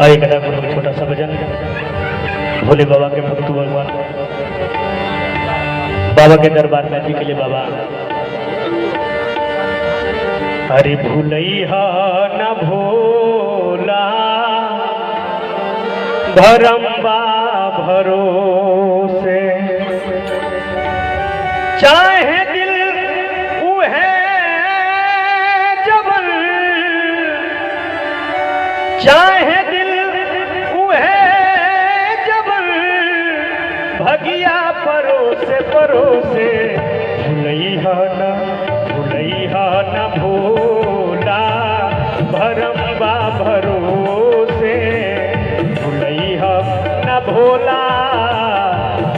आए गया गुरु छोटा सा भजन भोले बाबा के भक्त भगवान बाबा के दरबार में जी के लिए बाबा हरि भूलैया न भोला भरम्बा भरोसे चाहे दिल उहे जबल चाहे दिल उहे जबल भगिया परोसे परोसे भूलैया न भोला भरम्बा भरोसे भूलैया न भोला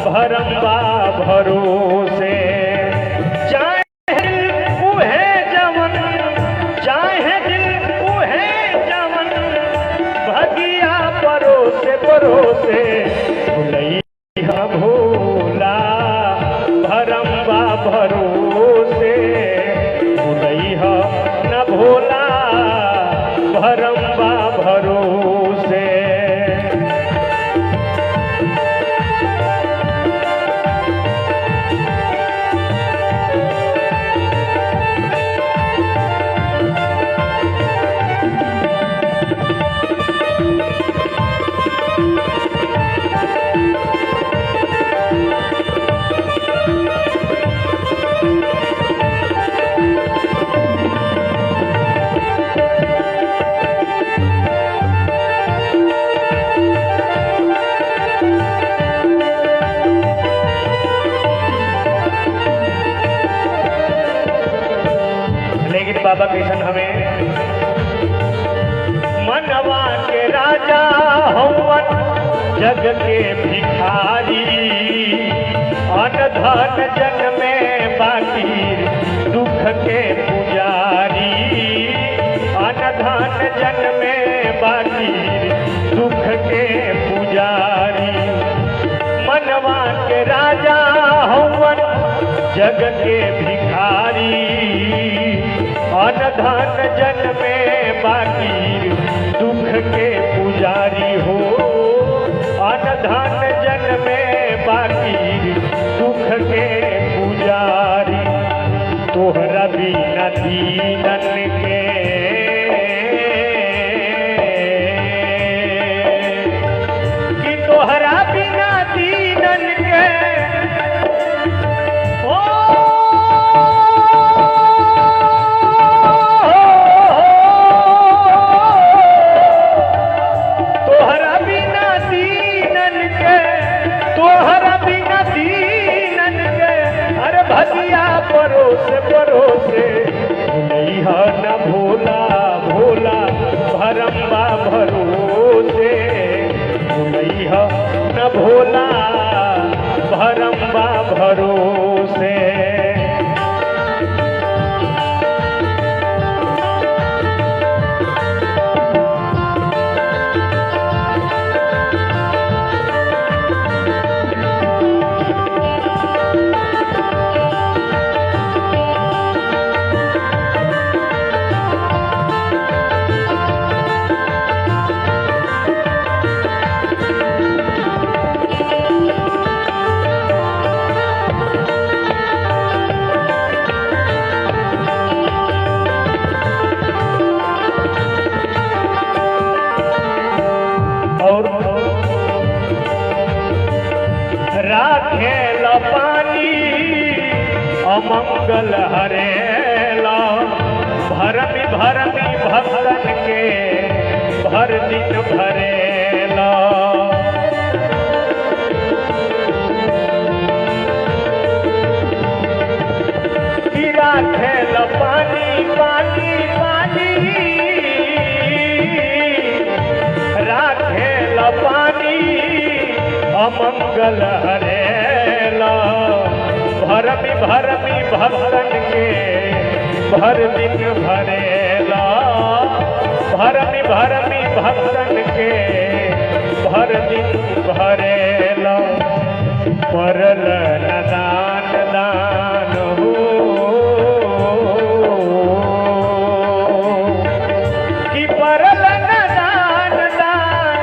भरम्बा भरोसे चाहे दिल उहे जवन चाहे दिल उहे जवन भगिया परोसे परोसे भूलैया भोला भरम्बा भरोसे भूलैया न भोला भरम्बा भरोसे बाबा कृष्ण हमें मनवा के राजा हवन जग के भिखारी अन्न धन जन में बाकी दुख के पुजारी अन्न धन जन में बाकी दुख के पुजारी मनवा के राजा हवन जग के भिखारी अन्न धन जन में बाकी दुख के पुजारी हो अन्न धन जन में बाकी दुख के पुजारी तोहरा बिना दीनन के कि तोहरा बिना दीनन के भगिया परोसे परोसे भूलैया न भोला भोला भरम्बा भरोसे भूलैया न भोला भरम्बा भरोसे राखेल पानी अमंगल हरेला भरमी भरमी भक्तन के भर दिन भरेला कि राखेल पानी पानी पानी राखेल पानी अमंगल हरेला भरमी भरमी भक्तन के भर दिन भरेला भरमी भरमी भक्तन के भर दिन भरेला परल न दान दान हो कि परल न दान दान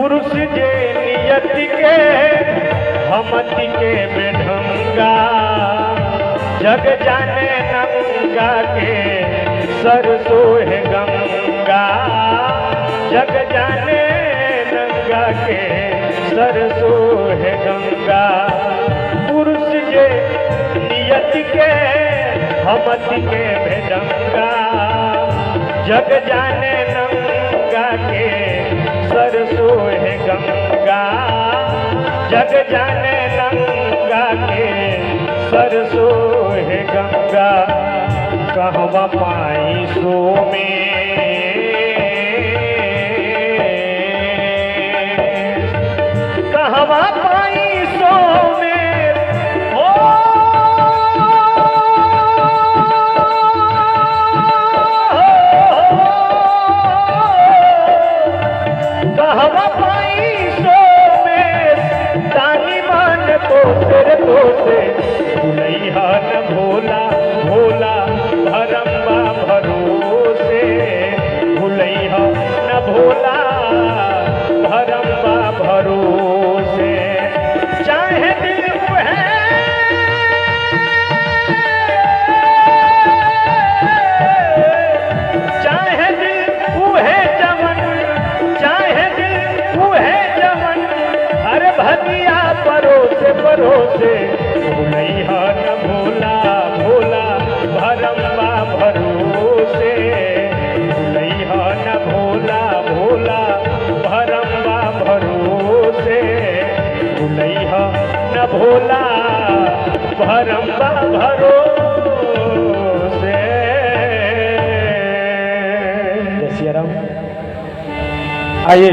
पुरुष जे नियति के हमति के बेढंगा जग जाने नंगा के सरसों है गंगा जग जाने नंगा के सरसों है गंगा पुरुष जे नियति के हमति के बेढंगा जग जाने नंगा के सरसों है गंगा जग जाने नंगा के सरसों है गंगा कहवा पाई सो में कहवा पाई सो में ओ कहवा पाई सो में तानी मान तो से भुलैया न भोला भोला भरम्बा भरोसे भुलैया न भोला भरम्बा भरोसे चाहे दिल है चाहे दिल है जमन चाहे दिल है जमन हर भगिया परोसे परोसे भुलैया न भोला भोला भरम्बा भरोसे भुलैया न भोला भोला भरम्बा भरोसे भुलैया न भोला भरम्बा भरोसे। जय सिया राम। आइए